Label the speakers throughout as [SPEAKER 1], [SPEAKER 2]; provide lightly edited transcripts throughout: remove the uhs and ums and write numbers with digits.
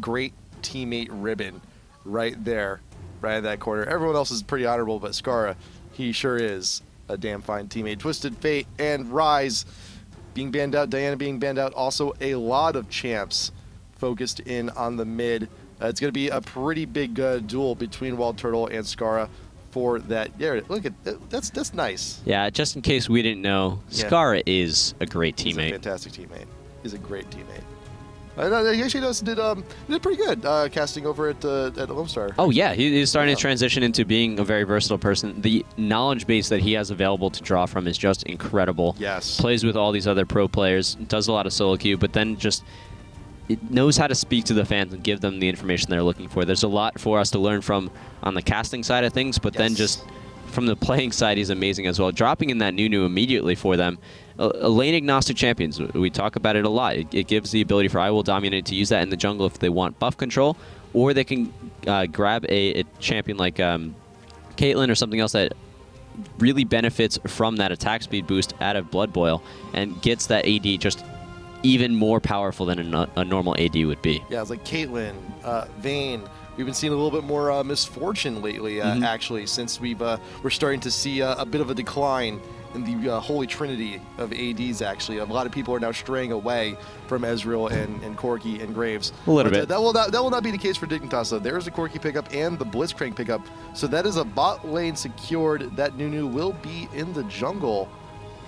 [SPEAKER 1] great teammate ribbon right there, right in that corner. Everyone else is pretty honorable, but Skara, he sure is a damn fine teammate. Twisted Fate and Rise being banned out, Diana being banned out. Also, a lot of champs focused in on the mid. It's going to be a pretty big duel between Wild Turtle and Skara for that. Yeah, look at that's nice.
[SPEAKER 2] Yeah, just in case we didn't know, Skara is a great teammate.
[SPEAKER 1] He's a fantastic teammate. He's a great teammate. He actually did pretty good casting over at Lone Star.
[SPEAKER 2] Oh yeah, he's starting to transition into being a very versatile person. The knowledge base that he has available to draw from is just incredible.
[SPEAKER 1] Yes.
[SPEAKER 2] Plays with all these other pro players, does a lot of solo queue, but then just it knows how to speak to the fans and give them the information they're looking for. There's a lot for us to learn from on the casting side of things, but then just from the playing side, he's amazing as well. Dropping in that Nunu immediately for them. Lane agnostic champions, we talk about it a lot. It gives the ability for I Will Dominate to use that in the jungle if they want buff control, or they can grab a champion like Caitlyn or something else that really benefits from that attack speed boost out of Blood Boil and gets that AD just even more powerful than a normal AD would be.
[SPEAKER 1] Yeah, it's like Caitlyn, Vayne. We've been seeing a little bit more misfortune lately, actually, since we're starting to see a bit of a decline in the holy trinity of ADs, actually. A lot of people are now straying away from Ezreal and Corki and Graves.
[SPEAKER 2] A little bit.
[SPEAKER 1] That will not be the case for Dignitas, though. There's a Corki pickup and the Blitzcrank pickup. So that is a bot lane secured. That Nunu will be in the jungle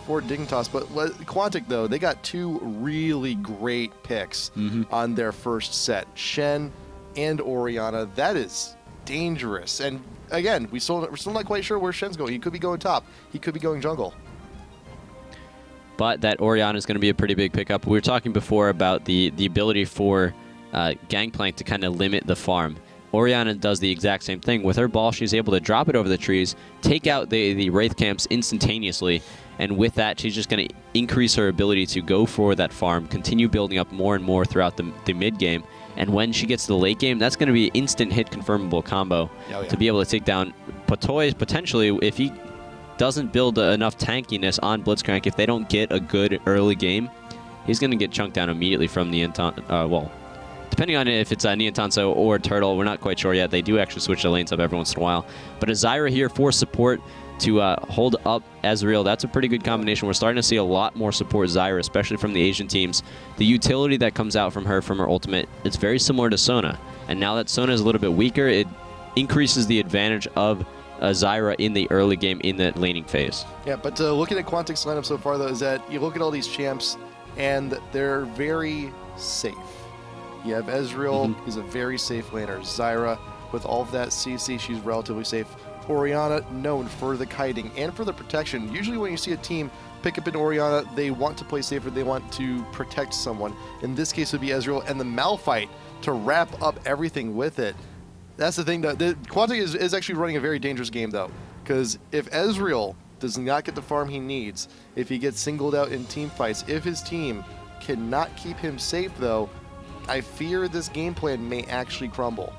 [SPEAKER 1] for Dignitas. But Quantic, though, they got two really great picks on their first set. Shen and Orianna. That is dangerous. And again, we're still not quite sure where Shen's going. He could be going top. He could be going jungle.
[SPEAKER 2] But that Orianna is going to be a pretty big pickup. We were talking before about the ability for Gangplank to kind of limit the farm. Orianna does the exact same thing. With her ball, she's able to drop it over the trees, take out the Wraith camps instantaneously, and with that, she's just going to increase her ability to go for that farm, continue building up more and more throughout the mid game. And when she gets to the late game, that's going to be an instant hit confirmable combo to be able to take down Patoy potentially if he doesn't build enough tankiness on Blitzcrank. If they don't get a good early game, he's going to get chunked down immediately from the well, depending on if it's Niantanso or Turtle, we're not quite sure yet. They do actually switch the lanes up every once in a while. But a Zyra here for support to hold up Ezreal, that's a pretty good combination. We're starting to see a lot more support Zyra, especially from the Asian teams. The utility that comes out from her ultimate, it's very similar to Sona. And now that Sona is a little bit weaker, it increases the advantage of Zyra in the early game in the laning phase.
[SPEAKER 1] Yeah, but looking at Quantic's lineup so far, though, is that you look at all these champs, and they're very safe. You have Ezreal, he's a very safe laner. Zyra, with all of that CC, she's relatively safe. Orianna, known for the kiting and for the protection. Usually when you see a team pick up an Orianna, they want to play safer, they want to protect someone. In this case, it would be Ezreal, and the Malphite to wrap up everything with it. That's the thing, that Quantic is actually running a very dangerous game, though, because if Ezreal does not get the farm he needs, if he gets singled out in team fights, if his team cannot keep him safe, though, I fear this game plan may actually crumble.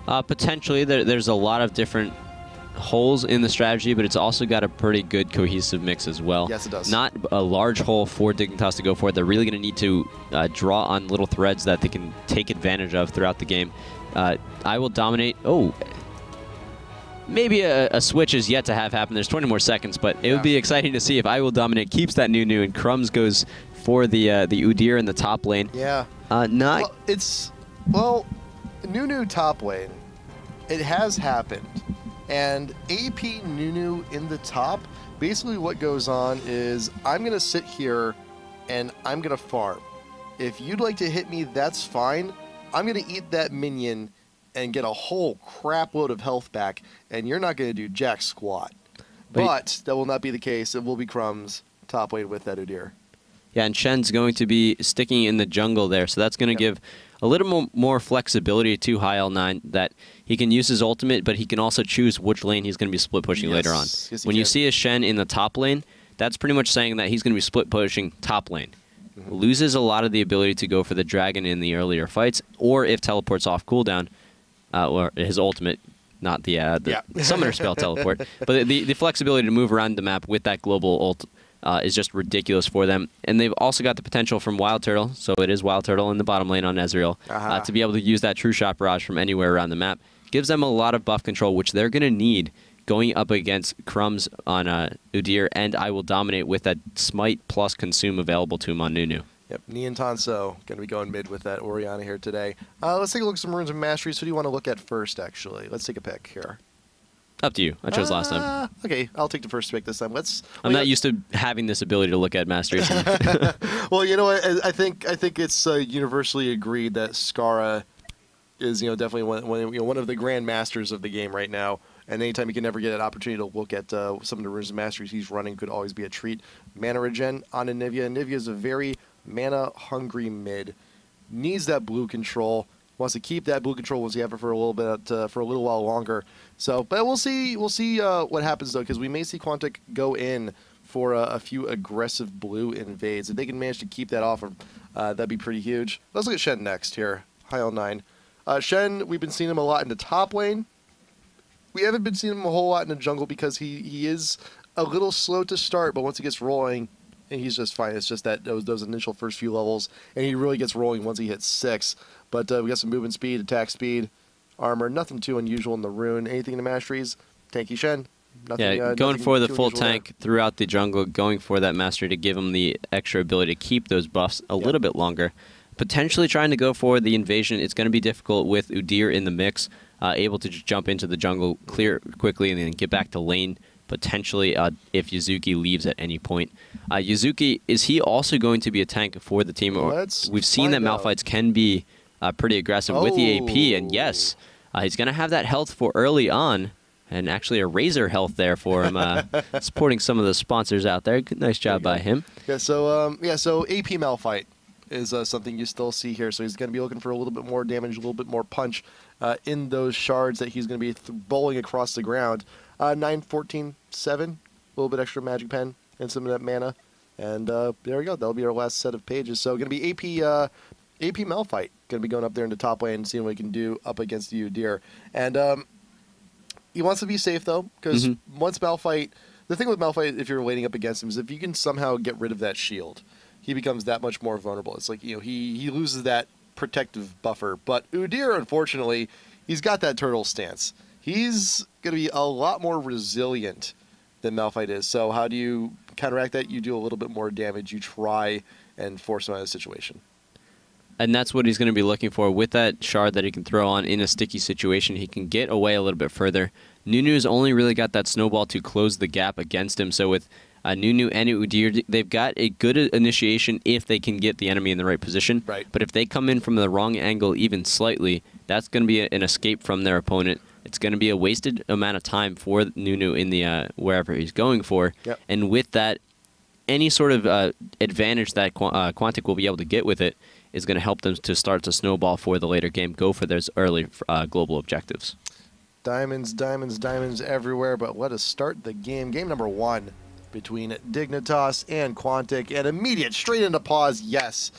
[SPEAKER 2] Potentially, there's a lot of different holes in the strategy, but it's also got a pretty good cohesive mix as well.
[SPEAKER 1] Yes, it does.
[SPEAKER 2] Not a large hole for Dignitas to go for. They're really going to need to draw on little threads that they can take advantage of throughout the game. I Will Dominate. Oh, maybe a switch is yet to have happen. There's 20 more seconds, but it would be exciting to see if I Will Dominate keeps that Nunu and Crumbs goes for the Udyr in the top lane.
[SPEAKER 1] Yeah.
[SPEAKER 2] Well,
[SPEAKER 1] Nunu top lane, it has happened. And AP Nunu in the top, basically what goes on is I'm going to sit here and I'm going to farm. If you'd like to hit me, that's fine. I'm going to eat that minion and get a whole crap load of health back, and you're not going to do jack squat. But that will not be the case. It will be Crumbs top lane with that Udyr.
[SPEAKER 2] Yeah, and Shen's going to be sticking in the jungle there, so that's going to give a little more flexibility to High L9, that he can use his ultimate, but he can also choose which lane he's going to be split pushing later on.
[SPEAKER 1] Yes,
[SPEAKER 2] when you see a Shen in the top lane, that's pretty much saying that he's going to be split pushing top lane. Loses a lot of the ability to go for the dragon in the earlier fights, or if teleport's off cooldown, or his ultimate, not the summoner spell teleport, but the flexibility to move around the map with that global ult is just ridiculous for them. And they've also got the potential from Wild Turtle, so it is Wild Turtle in the bottom lane on Ezreal, to be able to use that True Shot Barrage from anywhere around the map. Gives them a lot of buff control, which they're going to need going up against Crumbs on Udyr, and I Will Dominate with that Smite plus Consume available to him on Nunu.
[SPEAKER 1] Yep, Nian Tanso going to be going mid with that Orianna here today. Let's take a look at some runes and masteries. Who do you want to look at first, actually? Let's take a pick here.
[SPEAKER 2] Up to you. I chose last time.
[SPEAKER 1] Okay, I'll take the first pick this time.
[SPEAKER 2] I'm not used to having this ability to look at masteries.
[SPEAKER 1] Well, you know what? I think it's universally agreed that Skara is definitely one of the grand masters of the game right now. And anytime you can ever get an opportunity to look at some of the runes and masteries he's running could always be a treat. Mana regen on Anivia. Anivia is a very mana-hungry mid. Needs that blue control. Wants to keep that blue control. Wants to have it for a little bit, for a little while longer. So, but we'll see. We'll see what happens though, because we may see Quantic go in for a few aggressive blue invades. If they can manage to keep that off, that'd be pretty huge. Let's look at Shen next here. High on 9. Shen, we've been seeing him a lot in the top lane. We haven't been seeing him a whole lot in the jungle because he is a little slow to start, but once he gets rolling, and he's just fine. It's just that those initial first few levels, and he really gets rolling once he hits 6. But we got some movement speed, attack speed, armor, nothing too unusual in the rune. Anything in the masteries? Tanky Shen. Nothing,
[SPEAKER 2] going for the full tank
[SPEAKER 1] there.
[SPEAKER 2] throughout the jungle, going for that mastery to give him the extra ability to keep those buffs a little bit longer. Potentially trying to go for the invasion. It's going to be difficult with Udyr in the mix. Able to just jump into the jungle, clear quickly, and then get back to lane, potentially if Yuzuki leaves at any point. Yuzuki, is he also going to be a tank for the team? We've seen that Malphites can be pretty aggressive with the AP, and yes, he's going to have that health for early on, and actually a Razor health there for him, supporting some of the sponsors out there. Nice job by him.
[SPEAKER 1] Yeah, so AP Malphite is something you still see here. So he's going to be looking for a little bit more damage, a little bit more punch in those shards that he's going to be bowling across the ground. 9, 14, 7, a little bit extra magic pen and some of that mana. And there we go. That'll be our last set of pages. So going to be AP Malphite. Going to be going up there in the top lane and seeing what he can do up against the Udyr. And he wants to be safe, though, because once Malphite... The thing with Malphite, if you're wading up against him, is if you can somehow get rid of that shield, he becomes that much more vulnerable. It's like, he loses that protective buffer. But Udyr, unfortunately, he's got that turtle stance. He's going to be a lot more resilient than Malphite is. So how do you counteract that? You do a little bit more damage. You try and force him out of the situation.
[SPEAKER 2] And that's what he's going to be looking for. With that shard that he can throw on in a sticky situation, he can get away a little bit further. Nunu's only really got that snowball to close the gap against him. So with Nunu and Udyr, they've got a good initiation if they can get the enemy in the right position.
[SPEAKER 1] Right.
[SPEAKER 2] But if they come in from the wrong angle even slightly, that's going to be an escape from their opponent. It's going to be a wasted amount of time for Nunu in the wherever he's going for.
[SPEAKER 1] Yep.
[SPEAKER 2] And with that, any sort of advantage that Quantic will be able to get with it is going to help them to start to snowball for the later game, go for those early global objectives.
[SPEAKER 1] Diamonds, diamonds, diamonds everywhere, but let us start the game. Game number 1 between Dignitas and Quantic, and immediate straight into pause. Yes.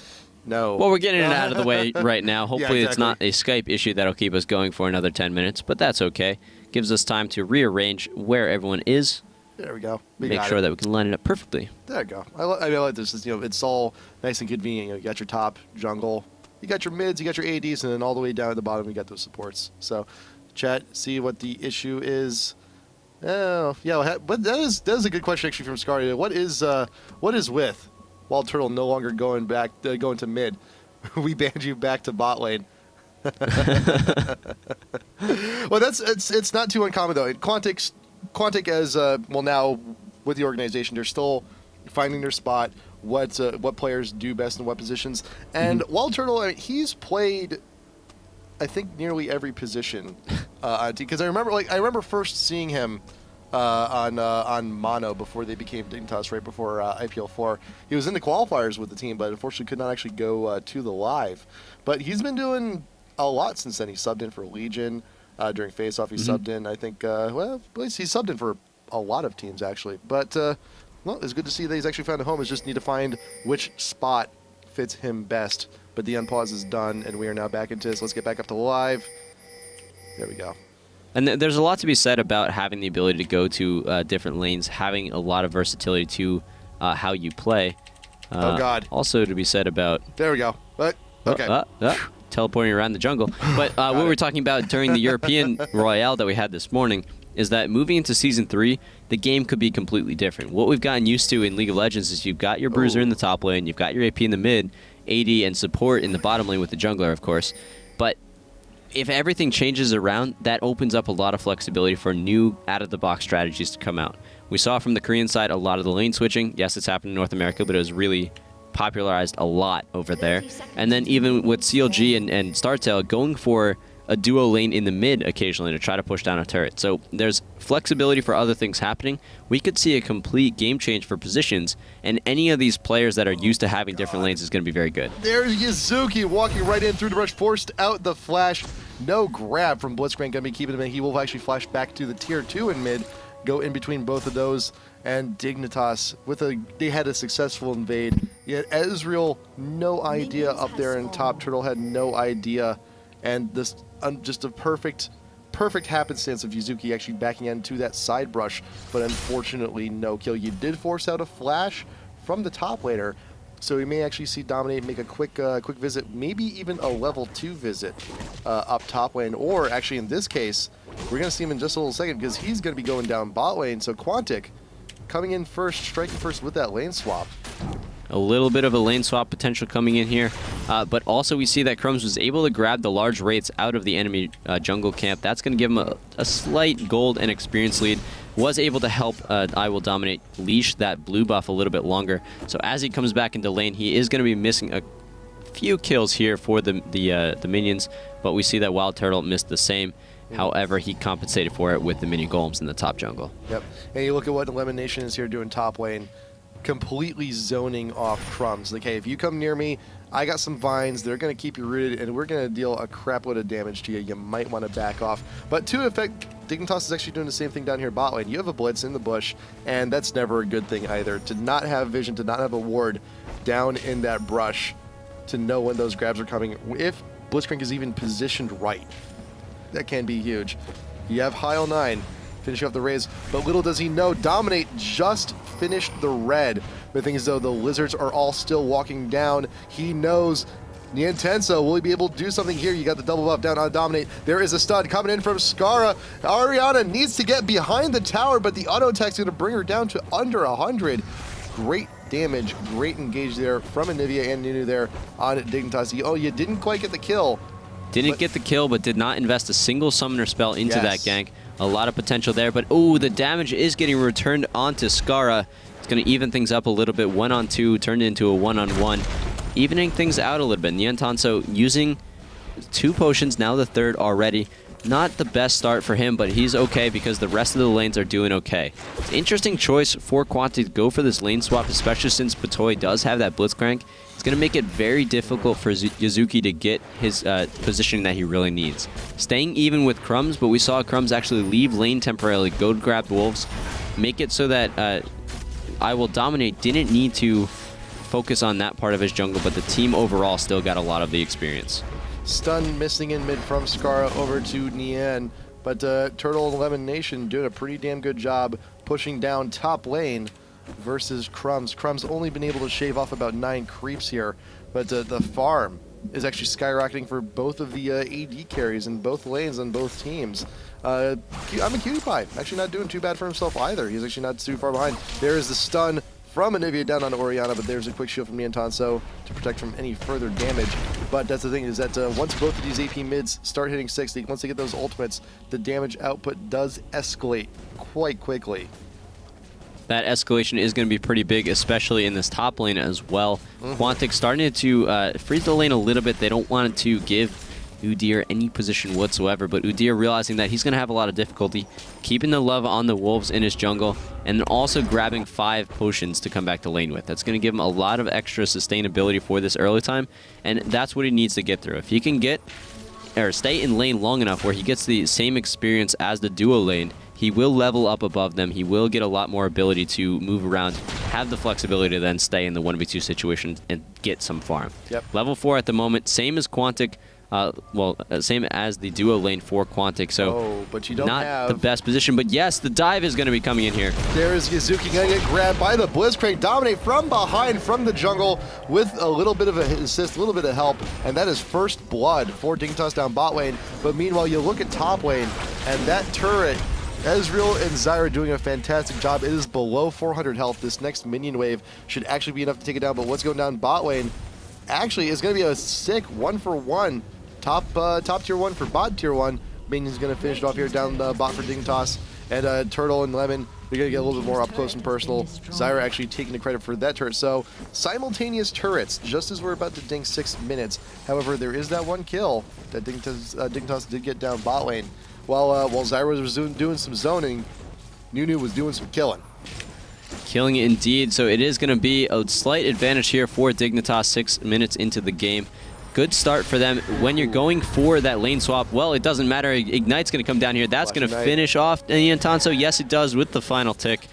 [SPEAKER 1] No.
[SPEAKER 2] Well, we're getting it out of the way right now. Hopefully it's not a Skype issue that'll keep us going for another 10 minutes, but that's okay. Gives us time to rearrange where everyone is.
[SPEAKER 1] There we go.
[SPEAKER 2] Make sure that we can line it up perfectly.
[SPEAKER 1] There you go. I like this. It's all nice and convenient. You got your top jungle, you got your mids, you got your ADs, and then all the way down at the bottom you got those supports. So, chat, see what the issue is. Oh, yeah. But that is a good question actually from Scaria. What is with Wild Turtle no longer going to mid? We banned you back to bot lane. Well, it's not too uncommon though. Quantic as well now with the organization, they're still finding their spot. What players do best in what positions, and Wild Turtle, he's played, I think, nearly every position. Because I remember first seeing him on Mono before they became Dignitas, right before IPL5. He was in the qualifiers with the team, but unfortunately could not actually go to the live. But he's been doing a lot since then. He subbed in for Legion. During face-off, he subbed in, I think, well, at least he subbed in for a lot of teams, actually. But, well, it's good to see that he's actually found a home. It's just need to find which spot fits him best. But the unpause is done, and we are now back into this. Let's get back up to live. There we go.
[SPEAKER 2] And there's a lot to be said about having the ability to go to different lanes, having a lot of versatility to how you play.
[SPEAKER 1] Oh, God.
[SPEAKER 2] Also to be said about...
[SPEAKER 1] There we go. But, okay.
[SPEAKER 2] Teleporting around the jungle. But what we were talking about during the European Royale that we had this morning is that moving into Season 3, the game could be completely different. What we've gotten used to in League of Legends is you've got your Bruiser in the top lane, you've got your AP in the mid, AD and support in the bottom lane with the jungler, of course. But if everything changes around, that opens up a lot of flexibility for new out-of-the-box strategies to come out. We saw from the Korean side a lot of the lane switching. Yes, it's happened in North America, but it was really popularized a lot over there. And then even with CLG and StarTale going for a duo lane in the mid occasionally to try to push down a turret. So there's flexibility for other things happening. We could see a complete game change for positions, and any of these players that are used to having different lanes is going to be very good.
[SPEAKER 1] There's Yuzuki walking right in through the rush, forced out the flash. No grab from Blitzcrank, going to be keeping him in. He will actually flash back to the tier 2 in mid, go in between both of those, and Dignitas, they had a successful invade. Yet Ezreal, no idea up there in top. Turtle had no idea. And this just a perfect happenstance of Yuzuki actually backing into that side brush, but unfortunately no kill. You did force out a flash from the top laner, so we may actually see Dominate make a quick visit, maybe even a level 2 visit up top lane, or actually in this case, we're going to see him in just a little second because he's going to be going down bot lane. So Quantic coming in first, striking first with that lane swap.
[SPEAKER 2] A little bit of a lane swap potential coming in here, but also we see that Crumbs was able to grab the large wraiths out of the enemy jungle camp. That's going to give him a slight gold and experience lead. Was able to help I Will Dominate leash that blue buff a little bit longer. So as he comes back into lane, he is going to be missing a few kills here for the minions, but we see that Wild Turtle missed the same. However, he compensated for it with the mini golems in the top jungle.
[SPEAKER 1] Yep, and you look at what Elimination is here doing top lane. Completely zoning off Crumbs. Like, hey, if you come near me, I got some vines, they're going to keep you rooted, and we're going to deal a crap load of damage to you. You might want to back off. But to effect, Dignitas is actually doing the same thing down here bot lane. You have a Blitz in the bush, and that's never a good thing either. To not have vision, to not have a ward down in that brush, to know when those grabs are coming. If Blitzcrank is even positioned right, that can be huge. You have Heil 9. Finishing off the raise, but little does he know, Dominate just finished the red. The thing is, though, the lizards are all still walking down. He knows Niantenso, will he be able to do something here? You got the double buff down on Dominate. There is a stun coming in from Skara. Ariana needs to get behind the tower, but the auto attack's going to bring her down to under 100. Great damage, great engage there from Anivia and Nunu there on Dignitas. Oh, you didn't quite get the kill.
[SPEAKER 2] Didn't get the kill, but did not invest a single summoner spell into that gank. A lot of potential there, but oh, the damage is getting returned onto Skara. It's going to even things up a little bit. 1-on-2 turned into a 1-on-1, evening things out a little bit. Niantenso using 2 potions, now the 3rd already. Not the best start for him, but he's okay because the rest of the lanes are doing okay. It's an interesting choice for Quantic to go for this lane swap, especially since Patoy does have that Blitzcrank. It's going to make it very difficult for Yuzuki to get his positioning that he really needs. Staying even with Crumbs, but we saw Crumbs actually leave lane temporarily, go to grab Wolves, make it so that I Will Dominate didn't need to focus on that part of his jungle, but the team overall still got a lot of the experience.
[SPEAKER 1] Stun missing in mid from Skara over to Nian, but Turtle and Lemon Nation doing a pretty damn good job pushing down top lane versus Crumbs. Crumbs only been able to shave off about 9 creeps here, but the farm is actually skyrocketing for both of the AD carries in both lanes on both teams. I'm a Cutie Pie, actually not doing too bad for himself either. He's actually not too far behind. There is the stun from Anivia down on Orianna, but there's a quick shield from Niantenso to protect from any further damage. But that's the thing, is that once both of these AP mids start hitting 60, once they get those ultimates, the damage output does escalate quite quickly.
[SPEAKER 2] That escalation is going to be pretty big, especially in this top lane as well. Quantic starting to freeze the lane a little bit. They don't want to give Udyr any position whatsoever, but Udyr realizing that he's going to have a lot of difficulty keeping the love on the Wolves in his jungle, and then also grabbing 5 potions to come back to lane with. That's going to give him a lot of extra sustainability for this early time, and that's what he needs to get through. If he can get or stay in lane long enough where he gets the same experience as the duo lane, he will level up above them. He will get a lot more ability to move around, have the flexibility to then stay in the 1v2 situation and get some farm.
[SPEAKER 1] Yep.
[SPEAKER 2] Level 4 at the moment, same as Quantic. Well, same as the duo lane for Quantic, so
[SPEAKER 1] but you don't
[SPEAKER 2] not
[SPEAKER 1] have
[SPEAKER 2] the best position. But yes, the dive is going to be coming in here.
[SPEAKER 1] There is Yuzuki going to get grabbed by the Blitzcrank. Dominate from behind, from the jungle, with a little bit of an assist, a little bit of help, and that is first blood for Dignitas down bot lane. But meanwhile, you look at top lane, and that turret, Ezreal and Zyra doing a fantastic job. It is below 400 health. This next minion wave should actually be enough to take it down, but what's going down bot lane actually is going to be a sick 1-for-1. Top tier 1 for bot tier 1. Minion's going to finish it off here down the bot for Dignitas. And Turtle and Lemon, they're going to get a little bit more up close and personal. Zyra actually taking the credit for that turret. So simultaneous turrets, just as we're about to ding 6 minutes. However, there is that one kill that Dignitas did get down bot lane. While Zyra was doing some zoning, Nunu was doing some killing.
[SPEAKER 2] Killing it indeed. So it is going to be a slight advantage here for Dignitas 6 minutes into the game. Good start for them. When you're going for that lane swap, well, it doesn't matter. Ignite's going to come down here. That's going to finish off Niantanso. Yes, it does with the final tick.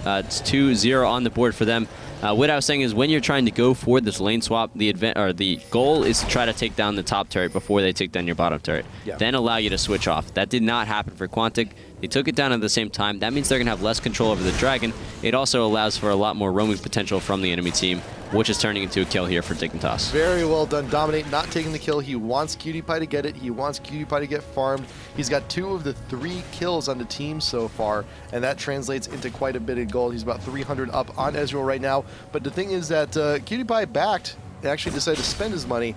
[SPEAKER 2] It's 2-0 on the board for them. What I was saying is when you're trying to go for this lane swap, the goal is to try to take down the top turret before they take down your bottom turret. Yeah. Then allow you to switch off. That did not happen for Quantic. They took it down at the same time. That means they're going to have less control over the dragon. It also allows for a lot more roaming potential from the enemy team, which is turning into a kill here for Dignitas.
[SPEAKER 1] Very well done. Dominate not taking the kill. He wants Cutie Pie to get it. He wants Cutie Pie to get farmed. He's got 2 of the 3 kills on the team so far, and that translates into quite a bit of gold. He's about 300 up on Ezreal right now. But the thing is that Cutie Pie backed and actually decided to spend his money.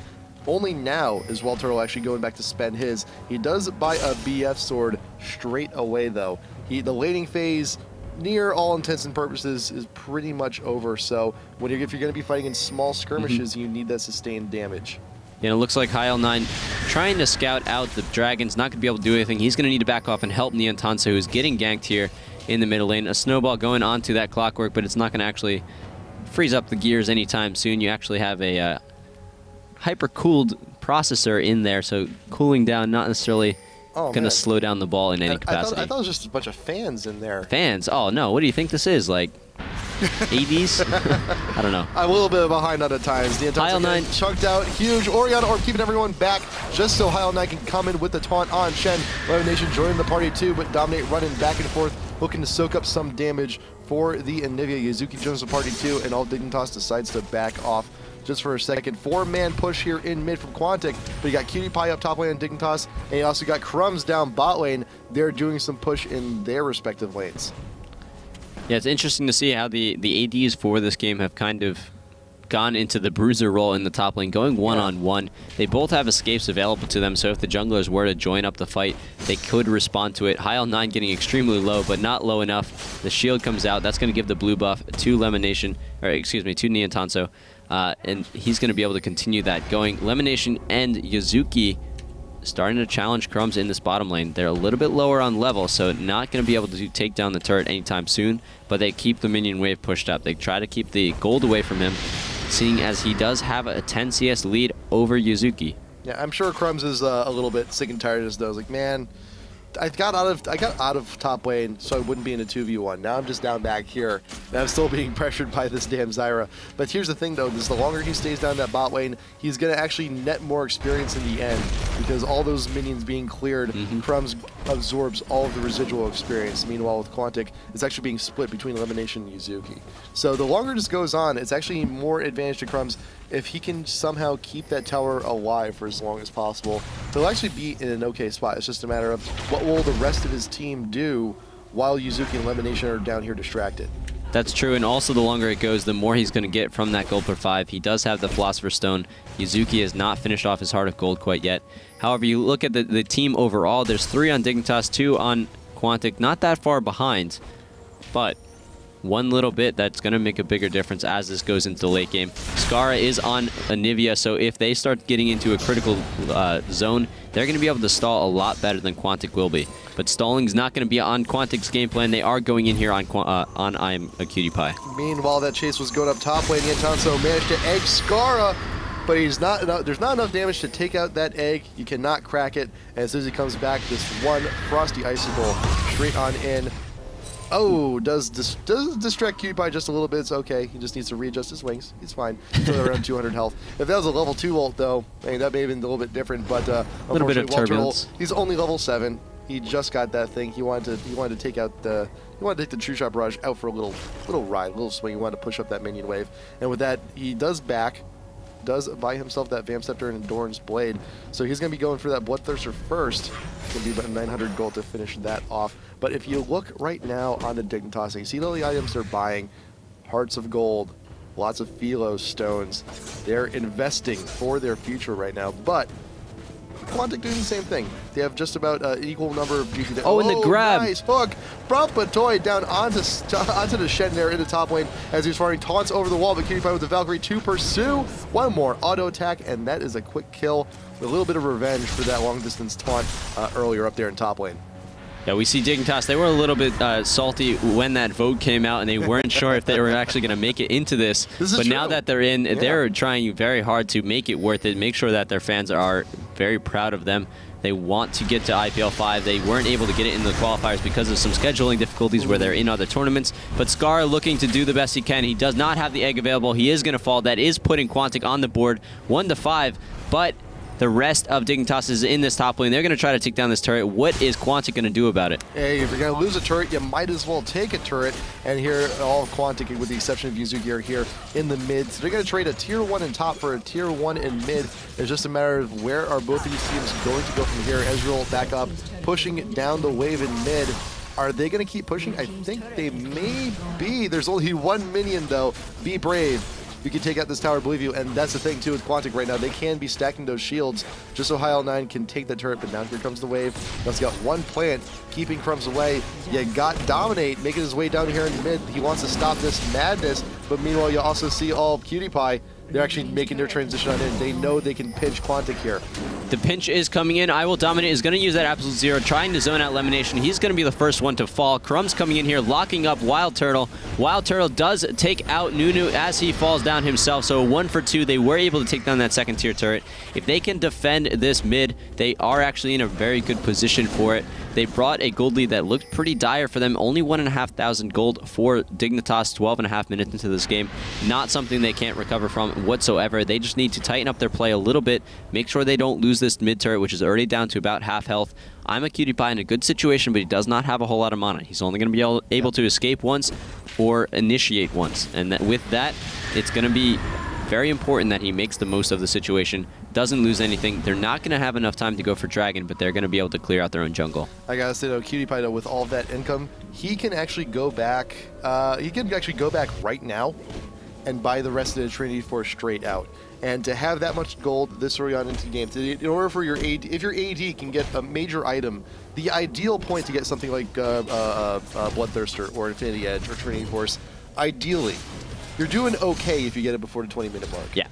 [SPEAKER 1] Only now is Turtle actually going back to spend his. He does buy a BF sword straight away, though. The laning phase, near all intents and purposes, is pretty much over. So if you're going to be fighting in small skirmishes, you need that sustained damage.
[SPEAKER 2] Yeah, it looks like Heil9 trying to scout out the dragons, not going to be able to do anything. He's going to need to back off and help Niantanso, who's getting ganked here in the middle lane. A snowball going onto that clockwork, but it's not going to actually freeze up the gears anytime soon. You actually have a hyper-cooled processor in there, so cooling down, not necessarily going to slow down the ball in any capacity.
[SPEAKER 1] I thought it was just a bunch of fans in there.
[SPEAKER 2] Fans? Oh, no. What do you think this is? Like, 80s? I don't know.
[SPEAKER 1] I'm a little bit behind on the times. The Heil9 chunked out. Huge Orianna Orb keeping everyone back just so Heil9 can come in with the taunt on Shen. Eleven Nation joining the party too, but Dominate running back and forth, looking to soak up some damage for the Anivia. Yuzuki joins the party too, and all Dignitas decides to back off just for a second. 4-man push here in mid from Quantic, but you got Cutie Pie up top lane on Dignitas, and you also got Crumbs down bot lane. They're doing some push in their respective lanes.
[SPEAKER 2] Yeah, it's interesting to see how the ADs for this game have kind of gone into the bruiser role in the top lane, going one-on-one. They both have escapes available to them, so if the junglers were to join up the fight, they could respond to it. Heil9 getting extremely low, but not low enough. The shield comes out. That's going to give the blue buff to Lemonation, or excuse me, to Niantanso. And he's going to be able to continue that going. Lemonation and Yuzuki starting to challenge Crumbs in this bottom lane. They're a little bit lower on level, so not going to be able to take down the turret anytime soon, but they keep the minion wave pushed up. They try to keep the gold away from him, seeing as he does have a 10 CS lead over Yuzuki. Yeah,
[SPEAKER 1] I'm sure Crumbs is a little bit sick and tired of this, though. Like, man, I got out of top lane so I wouldn't be in a 2v1. Now I'm just down back here, and I'm still being pressured by this damn Zyra. But here's the thing, though, is the longer he stays down that bot lane, he's going to actually net more experience in the end, because all those minions being cleared, Crumbs absorbs all of the residual experience. Meanwhile, with Quantic, it's actually being split between Elimination and Yuzuki. So the longer this goes on, it's actually more advantage to Crumbs if he can somehow keep that tower alive for as long as possible. He'll actually be in an okay spot. It's just a matter of what will the rest of his team do while Yuzuki and Lemonation are down here distracted.
[SPEAKER 2] That's true, and also the longer it goes, the more he's going to get from that gold per 5. He does have the Philosopher's Stone. Yuzuki has not finished off his Heart of Gold quite yet. However, you look at the team overall, there's 3 on Dignitas, 2 on Quantic, not that far behind, but one little bit that's going to make a bigger difference as this goes into the late game. Skara is on Anivia, so if they start getting into a critical zone, they're going to be able to stall a lot better than Quantic will be. But stalling's not going to be on Quantic's game plan. They are going in here on I'm a Cutie Pie.
[SPEAKER 1] Meanwhile, that chase was going up top lane. Niantanso managed to egg Skara, but there's not enough damage to take out that egg. You cannot crack it. And as soon as he comes back, this one Frosty Icicle straight on in. Oh, does distract Cutie just a little bit. It's okay. He just needs to readjust his wings. He's fine. Still around 200 health. If that was a level 2 ult, though, I mean, that may have been a little bit different. But
[SPEAKER 2] a little bit of turbulence.
[SPEAKER 1] He's only level 7. He just got that thing. He wanted to take out the True Shot Barrage out for a little ride, a little swing. He wanted to push up that minion wave, and with that, he does buy himself that Vamp Scepter and Endurance Blade. So he's going to be going for that Bloodthirster first. It's going to be about 900 gold to finish that off. But if you look right now on the Dignitas, you see all the items they're buying: Hearts of Gold, lots of Philo Stones. They're investing for their future right now. But Quantic doing the same thing. They have just about equal number of GP.
[SPEAKER 2] Oh, and the grab.
[SPEAKER 1] Nice hook from Patoy down onto the Shen there in the top lane as he's firing taunts over the wall, but Cutie Pie with the Valkyrie to pursue. One more auto attack, and that is a quick kill with a little bit of revenge for that long distance taunt earlier up there in top lane.
[SPEAKER 2] Yeah, we see Dignitas. They were a little bit salty when that vote came out, and they weren't sure if they were actually going to make it into this. But
[SPEAKER 1] true.
[SPEAKER 2] Now that they're in, they're trying very hard to make it worth it, make sure that their fans are very proud of them. They want to get to IPL5. They weren't able to get it in the qualifiers because of some scheduling difficulties where they're in other tournaments. But Scar looking to do the best he can. He does not have the egg available. He is going to fall. That is putting Quantic on the board 1-5. But the rest of Dignitas is in this top lane. They're going to try to take down this turret. What is Quantic going to do about it? Hey,
[SPEAKER 1] if you're going to lose a turret, you might as well take a turret. And here, all of Quantic, with the exception of Yuzuki, are here in the mid. So they're going to trade a tier 1 in top for a tier 1 in mid. It's just a matter of where are both of these teams going to go from here. Ezreal back up, pushing down the wave in mid. Are they going to keep pushing? I think they may be. There's only one minion, though. Be brave. You can take out this tower, believe you, and that's the thing too with Quantic right now. They can be stacking those shields just so Heil9 can take the turret, but now here comes the wave. Let's got one plant, keeping Crumbs away. You got Dominate making his way down here in mid. He wants to stop this madness, but meanwhile you also see all of Cutie Pie. They're actually making their transition on in. They know they can pinch Quantic here.
[SPEAKER 2] The pinch is coming in. I Will Dominate is going to use that Absolute Zero, trying to zone out Elimination. He's going to be the first one to fall. Crumbs coming in here, locking up Wild Turtle. Wild Turtle does take out Nunu as he falls down himself, so 1 for 2. They were able to take down that second tier turret. If they can defend this mid, they are actually in a very good position for it. They brought a gold lead that looked pretty dire for them. Only 1,500 gold for Dignitas 12.5 minutes into this game. Not something they can't recover from whatsoever. They just need to tighten up their play a little bit, make sure they don't lose this mid turret, which is already down to about half health. I'm a Cutie Pie in a good situation, but he does not have a whole lot of mana. He's only going to be able to escape once or initiate once. And with that, it's going to be very important that he makes the most of the situation, doesn't lose anything. They're not going to have enough time to go for Dragon, but they're going to be able to clear out their own jungle.
[SPEAKER 1] I gotta say though, Cutie Pie, with all of that income, he can actually go back. He can actually go back right now and buy the rest of the Trinity Force straight out. And to have that much gold this early on into the game, in order for your AD, if your AD can get a major item, the ideal point to get something like Bloodthirster or Infinity Edge or Trinity Force, ideally, you're doing okay if you get it before the 20-minute mark.
[SPEAKER 2] Yeah.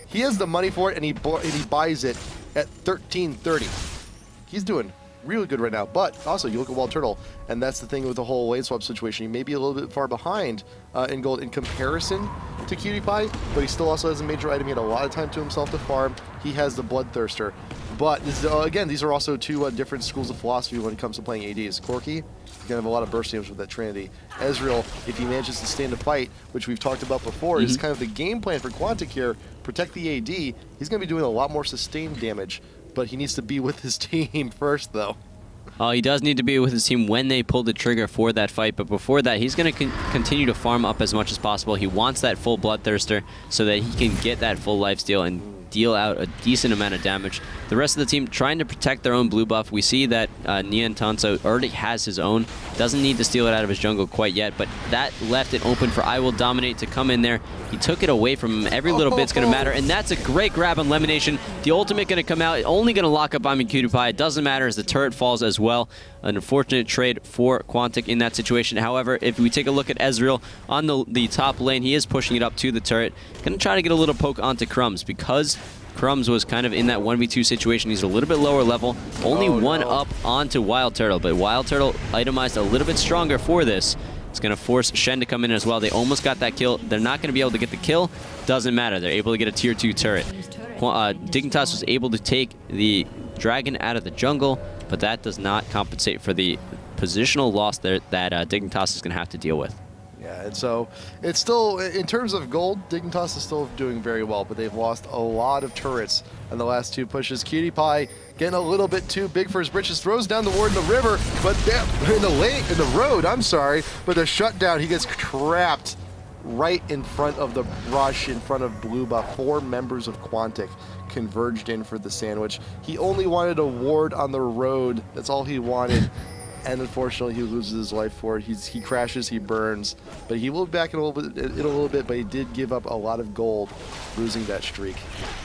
[SPEAKER 1] He has the money for it, and he buys it at 1330. He's doing really good right now. But also, you look at Wild Turtle, and that's the thing with the whole lane swap situation. He may be a little bit far behind in gold in comparison to Cutie Pie, but he still also has a major item. He had a lot of time to himself to farm. He has the Bloodthirster. But this is, again, these are also two different schools of philosophy when it comes to playing ADs. Corki, you can have a lot of burst damage with that Trinity. Ezreal, if he manages to stand a fight, which we've talked about before, is kind of the game plan for Quantic here. Protect the AD. He's going to be doing a lot more sustained damage, but he needs to be with his team first, though.
[SPEAKER 2] He does need to be with his team when they pull the trigger for that fight, but before that, he's going to continue to farm up as much as possible. He wants that full Bloodthirster so that he can get that full lifesteal and deal out a decent amount of damage. The rest of the team trying to protect their own blue buff. We see that Nian Tanso already has his own. Doesn't need to steal it out of his jungle quite yet, but that left it open for I Will Dominate to come in there. He took it away from him. Every little bit's going to matter, and that's a great grab on Elimination. The ultimate going to come out, only going to lock up Cutie Pie. It doesn't matter as the turret falls as well. An unfortunate trade for Quantic in that situation. However, if we take a look at Ezreal on the top lane, he is pushing it up to the turret. Going to try to get a little poke onto Crumbs because Crumbs was kind of in that 1v2 situation. He's a little bit lower level, only one up onto Wild Turtle, but Wild Turtle itemized a little bit stronger for this. It's going to force Shen to come in as well. They almost got that kill. They're not going to be able to get the kill. Doesn't matter. They're able to get a tier 2 turret. Dignitas was able to take the Dragon out of the jungle, but that does not compensate for the positional loss there that Dignitas is going to have to deal with.
[SPEAKER 1] Yeah, and so it's still, in terms of gold, Dignitas is still doing very well, but they've lost a lot of turrets in the last 2 pushes. Cutie Pie getting a little bit too big for his britches, throws down the ward in the river, but in the road, I'm sorry, but the shutdown, he gets trapped right in front of the brush, in front of Blue Buff. 4 members of Quantic converged in for the sandwich. He only wanted a ward on the road. That's all he wanted. And unfortunately, he loses his life for it. He crashes, he burns, but he will be back in a little bit. But he did give up a lot of gold, losing that streak.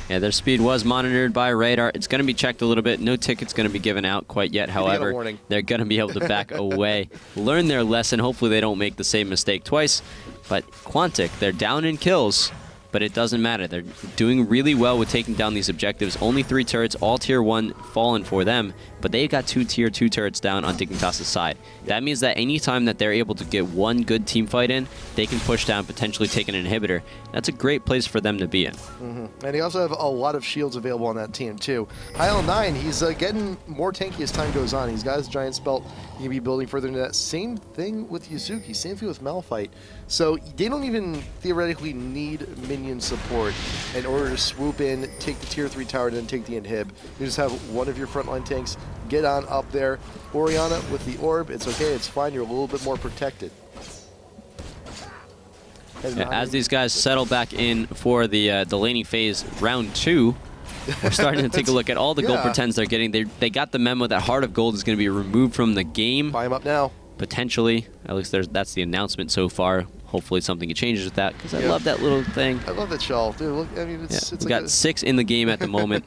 [SPEAKER 2] Yeah, their speed was monitored by radar. It's going to be checked a little bit. No tickets going to be given out quite yet. However, they're going to be able to back away, learn their lesson. Hopefully, they don't make the same mistake twice. But Quantic, they're down in kills, but it doesn't matter. They're doing really well with taking down these objectives. Only 3 turrets, all tier 1 fallen for them, but they've got 2 tier 2 turrets down on Dignitas' side. That means that anytime that they're able to get one good team fight in, they can push down, potentially take an inhibitor. That's a great place for them to be in.
[SPEAKER 1] And he also have a lot of shields available on that team too. IL9, he's getting more tanky as time goes on. He's got his giant spelt. He can be building further into that. Same thing with Yuzuki, same thing with Malphite. So they don't even theoretically need minion support in order to swoop in, take the tier 3 tower, and then take the inhib. You just have one of your frontline tanks get on up there. Orianna with the orb, it's okay, it's fine, you're a little bit more protected.
[SPEAKER 2] Yeah, as these guys settle back in for the laning phase round 2, we're starting to take a look at all the gold pretends they're getting. They got the memo that Heart of Gold is going to be removed from the game.
[SPEAKER 1] Buy him up now.
[SPEAKER 2] Potentially. At least that's the announcement so far. Hopefully something changes with that, because I love that little thing.
[SPEAKER 1] I love that shell. Dude, look, I mean, it's
[SPEAKER 2] we got 6 in the game at the moment.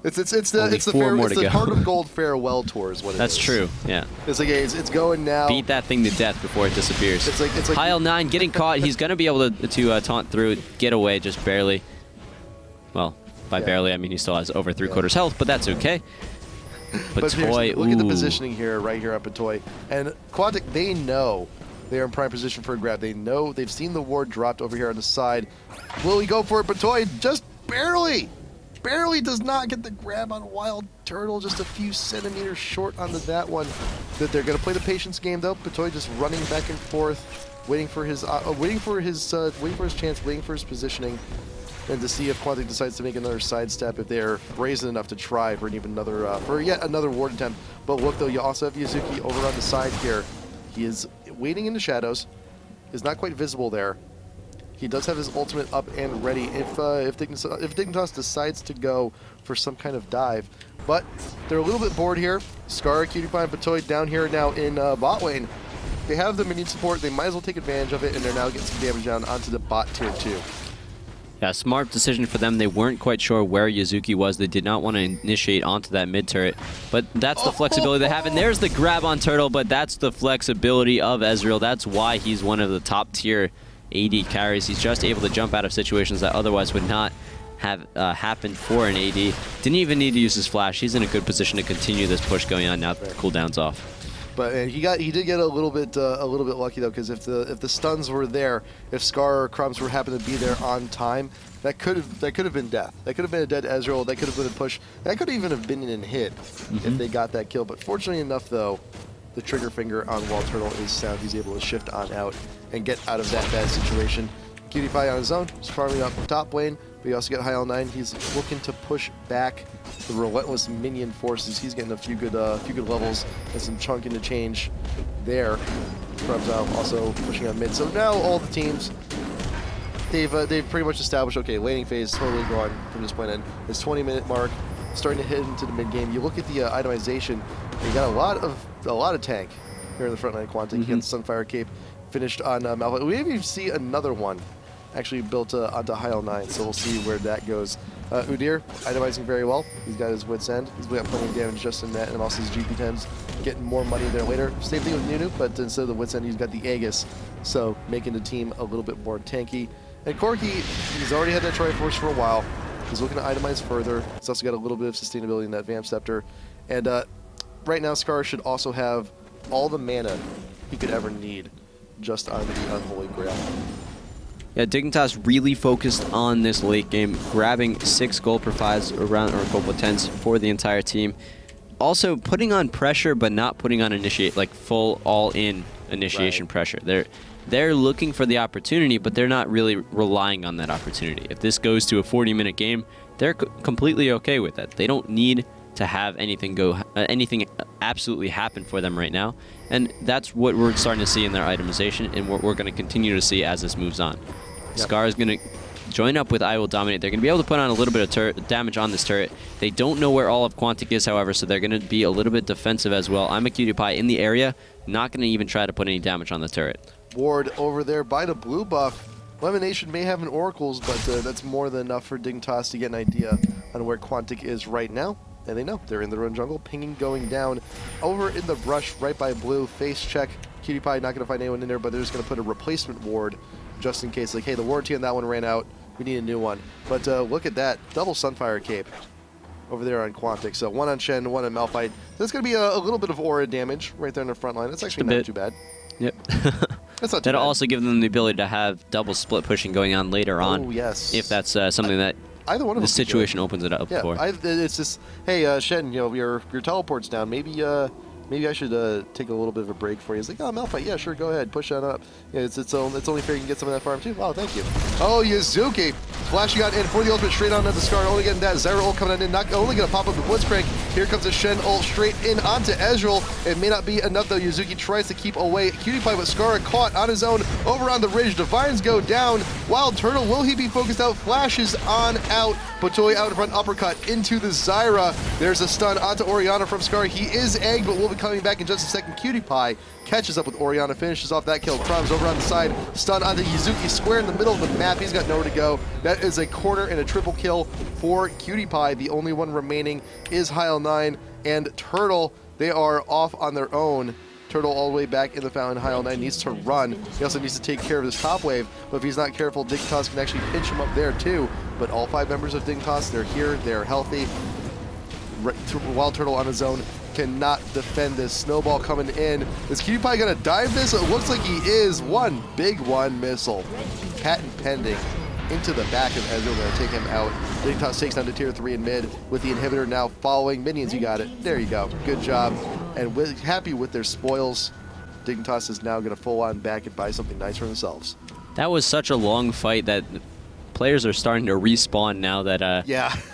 [SPEAKER 1] It's the Heart of Gold farewell tour is what it is.
[SPEAKER 2] That's true. Yeah.
[SPEAKER 1] It's like it's going now.
[SPEAKER 2] Beat that thing to death before it disappears.
[SPEAKER 1] It's like
[SPEAKER 2] Heil9 getting caught. He's gonna be able to taunt through, get away just barely. Well, by barely I mean he still has over 3/4 health, but that's okay. But Toy,
[SPEAKER 1] look at the positioning here, right here up at Toy, and Quantic. They know they are in prime position for a grab. They know they've seen the ward dropped over here on the side. Will he go for it? But Toy just barely does not get the grab on Wild Turtle, just a few centimeters short on that one. That they're going to play the patience game though. Patoy just running back and forth, waiting for his chance, waiting for his positioning, and to see if Quantic decides to make another sidestep, if they're brazen enough to try for yet another ward attempt. But look though, you also have Yuzuki over on the side here. He is waiting in the shadows, is not quite visible there. He does have his ultimate up and ready if Dignitas decides to go for some kind of dive. But they're a little bit bored here. Scar, Cutie Pie, and Patoy down here now in bot lane. They have the minion support. They might as well take advantage of it, and they're now getting some damage down onto the bot tier 2.
[SPEAKER 2] Yeah, smart decision for them. They weren't quite sure where Yuzuki was. They did not want to initiate onto that mid turret. But that's the flexibility they have. And there's the grab on Turtle, but that's the flexibility of Ezreal. That's why he's one of the top tier AD carries. He's just able to jump out of situations that otherwise would not have happened for an AD. Didn't even need to use his flash. He's in a good position to continue this push going on now that the cooldown's off.
[SPEAKER 1] But he did get a little bit lucky though, because if the stuns were there, if Scar or Crumbs were happened to be there on time, that could have been death. That could have been a dead Ezreal. That could have been a push. That could even have been an hit if they got that kill. But fortunately enough though, the trigger finger on Wild Turtle is sound. He's able to shift on out and get out of that bad situation. Cutie Pie on his own, he's farming up top lane, but you also got Heil9. He's looking to push back the relentless minion forces. He's getting a few good levels and some chunking to change there. Crumbs out also pushing on mid. So now all the teams, they've pretty much established, okay, laning phase is totally gone from this point in. It's 20-minute mark, starting to head into the mid game. You look at the itemization, you got a lot of tank here in the front line. Quantic, you got the Sunfire Cape finished on Malphite. We maybe see another one actually built onto Heil9, so we'll see where that goes. Udyr, itemizing very well. He's got his wits end. He's got plenty of damage just in that, and also his GP10s getting more money there later. Same thing with Nunu, but instead of the wits end, he's got the Aegis, so making the team a little bit more tanky. And Corki, he's already had that Triforce for a while. He's looking to itemize further. He's also got a little bit of sustainability in that Vamp Scepter. And right now, Scar should also have all the mana he could ever need just on the Unholy Grail.
[SPEAKER 2] Yeah, Dignitas really focused on this late game, grabbing 6 gold per 5s around, or gold per 10s for the entire team. also putting on pressure, but not putting on like full all-in initiation pressure. They're looking for the opportunity, but they're not really relying on that opportunity. If this goes to a 40-minute game, they're completely okay with that. They don't need to have anything absolutely happen for them right now, and that's what we're starting to see in their itemization, and what we're going to continue to see as this moves on. Yep. Scar is going to join up with I Will Dominate. They're going to be able to put on a little bit of damage on this turret. They don't know where all of Quantic is, however, so they're going to be a little bit defensive as well. I'm a Cutie Pie in the area, not going to even try to put any damage on the turret.
[SPEAKER 1] Ward over there by the blue buff. Lemonation may have an Oracles, but that's more than enough for Dignitas to get an idea on where Quantic is right now. And they know they're in their own jungle. Pinging going down over in the brush right by blue. Face check. Cutie Pie not going to find anyone in there, but they're just going to put a replacement ward just in case. Like, hey, the warranty on that one ran out. We need a new one. But look at that. Double Sunfire Cape over there on Quantic. So one on Shen, one on Malphite. That's going to be a little bit of aura damage right there in the front line. That's actually not too bad.
[SPEAKER 2] Yep.
[SPEAKER 1] That's not too
[SPEAKER 2] That'll
[SPEAKER 1] bad.
[SPEAKER 2] also give them the ability to have double split pushing going on later on.
[SPEAKER 1] Oh, yes.
[SPEAKER 2] If that's something that
[SPEAKER 1] either one of
[SPEAKER 2] the situation opens it up for.
[SPEAKER 1] It's just, hey, Shen, you know, your teleport's down. Maybe I should take a little bit of a break for you. He's like, oh, Malphite, yeah, sure, go ahead, push that up. Yeah, it's only fair you can get some of that farm too. Wow, thank you. Oh, Yuzuki flashing out in for the ultimate straight on the Scar. Only getting that Zyra ult coming in, not only gonna pop up the Blitzcrank. Here comes the Shen ult straight in onto Ezreal. It may not be enough though. Yuzuki tries to keep away Cutie Pie, but Scar caught on his own over on the ridge. Divines go down. Wild Turtle, will he be focused out? Flashes on out. Batoy out in front, uppercut into the Zyra. There's a stun onto Orianna from Scar. He is egged, but will be coming back in just a second. Cutie Pie catches up with Orianna, finishes off that kill. Crumbs over on the side, stun onto Yuzuki, square in the middle of the map. He's got nowhere to go. That is a corner and a triple kill for Cutie Pie. The only one remaining is Heil9 and Turtle. They are off on their own. Turtle all the way back in the fountain. Heil9 needs to run. He also needs to take care of this top wave, but if he's not careful, Dignitas can actually pinch him up there too. But all 5 members of Dignitas, they're here, they're healthy. Wild Turtle on his own cannot defend this. Snowball coming in. Is Cutie Pie gonna dive this? It looks like he is. One big one missile. Patent pending into the back of Ezreal, gonna take him out. Dignitas takes down to tier 3 in mid with the inhibitor now following. Minions, you got it. There you go. Good job. And happy with their spoils, Dignitas is now gonna full on back and buy something nice for themselves.
[SPEAKER 2] That was such a long fight that players are starting to respawn now that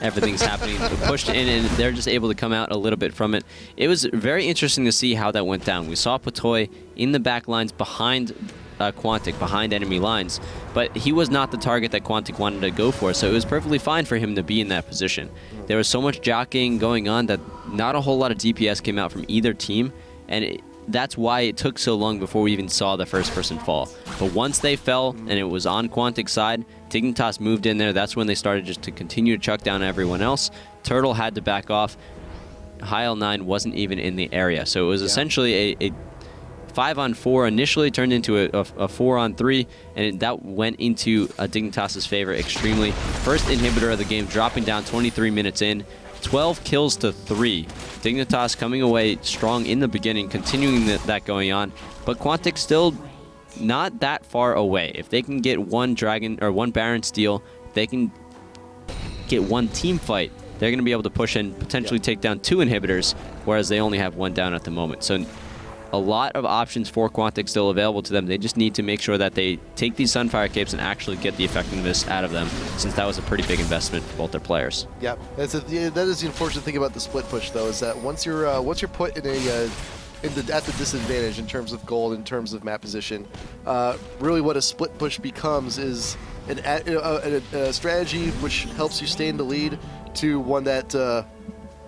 [SPEAKER 2] everything's happening. Pushed in, and they're just able to come out a little bit from it. It was very interesting to see how that went down. We saw Patoy in the back lines behind Quantic, behind enemy lines, but he was not the target that Quantic wanted to go for, so it was perfectly fine for him to be in that position. There was so much jockeying going on that not a whole lot of DPS came out from either team, and that's why it took so long before we even saw the first person fall. But once they fell and it was on Quantic's side, Dignitas moved in there. That's when they started just to continue to chuck down everyone else. Turtle had to back off. Heil9 wasn't even in the area. So it was essentially a 5-on-4 initially turned into a 4-on-3, and that went into Dignitas' favor extremely. First inhibitor of the game, dropping down 23 minutes in. 12 kills to 3. Dignitas coming away strong in the beginning, continuing that going on, but Quantic still not that far away. If they can get one Dragon or one Baron steal, they can get one team fight, they're going to be able to push and potentially take down 2 inhibitors, whereas they only have 1 down at the moment. So a lot of options for Quantic still available to them. They just need to make sure that they take these Sunfire Capes and actually get the effectiveness out of them, since that was a pretty big investment for both their players.
[SPEAKER 1] Yeah, that is the unfortunate thing about the split push, though, is that once you're put in at the disadvantage in terms of gold, in terms of map position, really what a split push becomes is a strategy which helps you stay in the lead to one that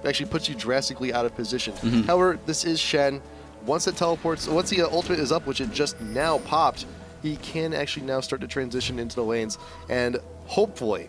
[SPEAKER 1] actually puts you drastically out of position. However, this is Shen. Once it teleports, once the ultimate is up, which it just now popped, he can actually now start to transition into the lanes, and hopefully,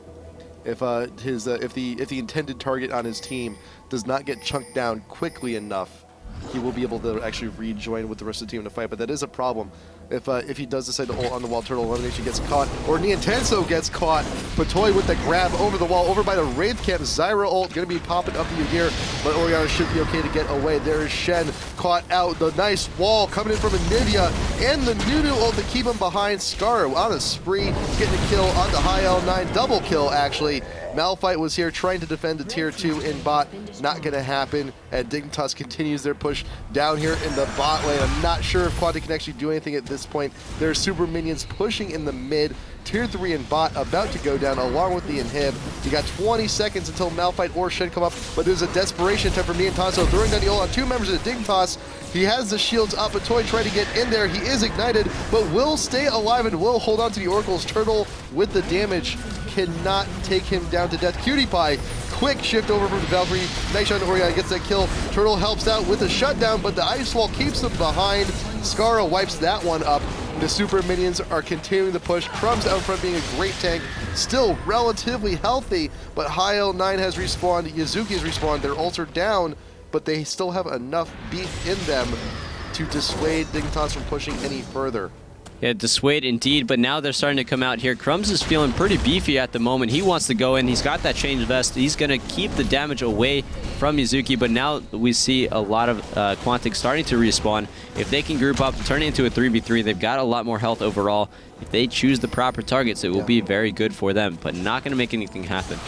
[SPEAKER 1] if the intended target on his team does not get chunked down quickly enough, he will be able to actually rejoin with the rest of the team in the fight. But that is a problem. If he does decide to ult on the Wild Turtle, Elimination gets caught, or Niantenso gets caught. Patoy with the grab over the wall, over by the Wraith Camp. Zyra ult going to be popping up the Ygir, but Orianna should be okay to get away. There is Shen caught out. The nice wall coming in from Anivia, and the Nunu ult to keep him behind. Scar on a spree, getting a kill on the high L9. Double kill, actually. Malphite was here trying to defend the tier 2 in bot. Not going to happen. And Dignitas continues their push down here in the bot lane. I'm not sure if Quantic can actually do anything at this point. There's super minions pushing in the mid. Tier 3 in bot about to go down along with the inhib. You got 20 seconds until Malphite or Shed come up, but there's a desperation attempt from Niantazo throwing down the ult on 2 members of the Dignitas. He has the shields up, but Toy trying to get in there. He is ignited, but will stay alive and will hold on to the Oracle's Turtle with the damage. Cannot take him down to death. Cutie Pie, quick shift over from the Valkyrie. Nice shot to Oriana, gets that kill. Turtle helps out with a shutdown, but the Ice Wall keeps him behind. Scarra wipes that one up. The super minions are continuing to push. Crumbs out front being a great tank, still relatively healthy, but High L9 has respawned, Yazuki has respawned, their ults are down, but they still have enough beef in them to dissuade Dignitas from pushing any further.
[SPEAKER 2] Yeah, dissuade indeed, but now they're starting to come out here. Crumbs is feeling pretty beefy at the moment. He wants to go in. He's got that change vest. He's going to keep the damage away from Yazuki, but now we see a lot of Quantic starting to respawn. If they can group up, turn it into a 3v3, they've got a lot more health overall. If they choose the proper targets, it will be very good for them, but not going to make anything happen.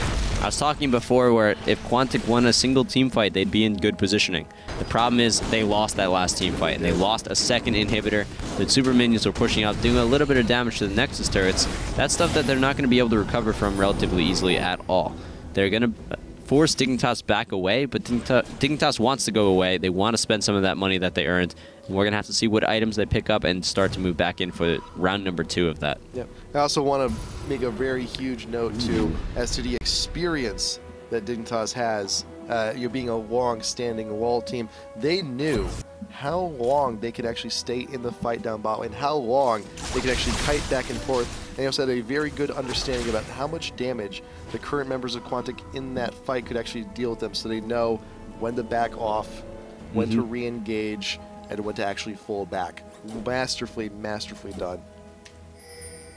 [SPEAKER 2] I was talking before where if Quantic won a single team fight, they'd be in good positioning. The problem is they lost that last team fight, and they lost a second inhibitor. The super minions were pushing out, doing a little bit of damage to the Nexus turrets. That's stuff that they're not going to be able to recover from relatively easily at all. They're going to force Dignitas back away, but Dignitas wants to go away. They want to spend some of that money that they earned. And we're going to have to see what items they pick up and start to move back in for round number 2 of that.
[SPEAKER 1] Yep. I also want to make a very huge note, too, as to the experience that Dignitas has. You being a long-standing wall team, they knew how long they could actually stay in the fight down bot lane, how long they could actually kite back and forth. And they also had a very good understanding about how much damage the current members of Quantic in that fight could actually deal with them, so they know when to back off, when to re-engage, and when to actually fall back. Masterfully, masterfully done.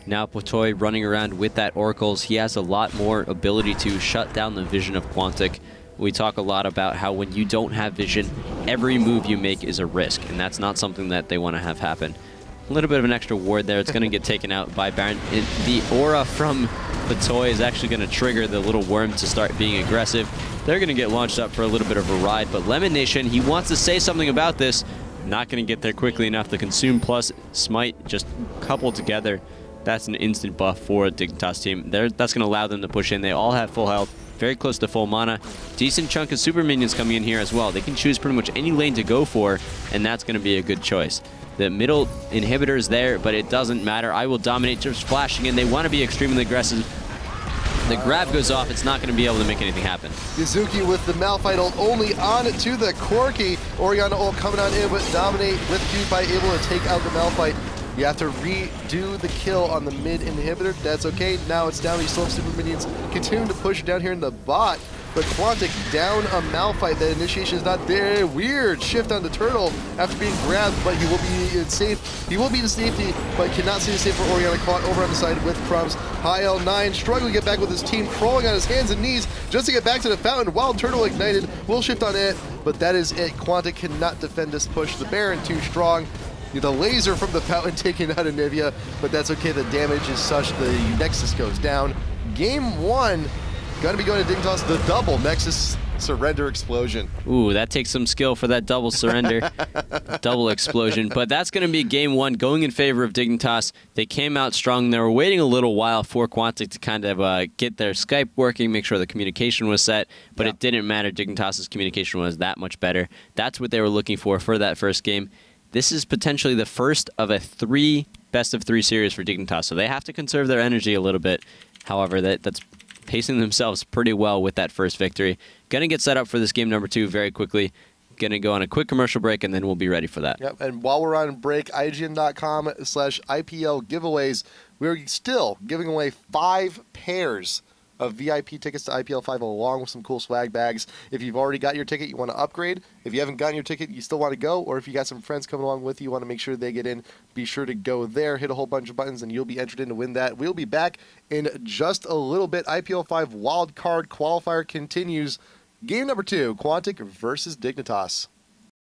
[SPEAKER 2] Now Potoy running around with that Oracles, he has a lot more ability to shut down the vision of Quantic. We talk a lot about how when you don't have vision, every move you make is a risk, and that's not something that they want to have happen. A little bit of an extra ward there. It's going to get taken out by Baron. The aura from Potoy is actually going to trigger the little worm to start being aggressive. They're going to get launched up for a little bit of a ride, but Lemon Nation, he wants to say something about this. Not going to get there quickly enough. The Consume plus Smite just coupled together. That's an instant buff for a Dignitas team. That's going to allow them to push in. They all have full health, very close to full mana. Decent chunk of super minions coming in here as well. They can choose pretty much any lane to go for, and that's going to be a good choice. The middle inhibitor is there, but it doesn't matter. I will dominate, just flashing in. They want to be extremely aggressive. The grab goes off. It's not going to be able to make anything happen.
[SPEAKER 1] Yazuki with the Malphite ult only on to the Corki. Oriana ult coming on in, but Dominate with PewDiePie able to take out the Malphite. You have to redo the kill on the mid inhibitor. That's okay. Now it's down. You still have super minions continuing to push down here in the bot. But Quantic down a Malphite. The initiation is not there. Weird shift on the Turtle after being grabbed, but he will be in safe. He will be in safety, but cannot see the safe for Oriana. Caught over on the side with Crumbs. High L9 struggling to get back with his team, crawling on his hands and knees just to get back to the fountain. Wild Turtle ignited. Will shift on it, but that is it. Quantic cannot defend this push. The Baron too strong. The laser from the fountain taking out Anivia, but that's okay. The damage is such. The Nexus goes down. Game 1. Going to be going to Dignitas, the double Nexus surrender explosion.
[SPEAKER 2] Ooh, that takes some skill for that double surrender, double explosion. But that's going to be game 1 going in favor of Dignitas. They came out strong. They were waiting a little while for Quantic to kind of get their Skype working, make sure the communication was set, but it didn't matter. Dignitas's communication was that much better. That's what they were looking for that first game. This is potentially the first of a best of 3 series for Dignitas, so they have to conserve their energy a little bit. However, that's pacing themselves pretty well with that first victory. Going to get set up for this game number 2 very quickly. Going to go on a quick commercial break, and then we'll be ready for that.
[SPEAKER 1] Yep, and while we're on break, IGN.com/IPL giveaways, we're still giving away 5 pairs of VIP tickets to IPL5 along with some cool swag bags. If you've already got your ticket, you want to upgrade. If you haven't gotten your ticket, you still want to go, or if you got some friends coming along with you, you want to make sure they get in, be sure to go there, hit a whole bunch of buttons, and you'll be entered in to win that. We'll be back in just a little bit. IPL5 Wildcard Qualifier continues. Game number 2, Quantic versus Dignitas.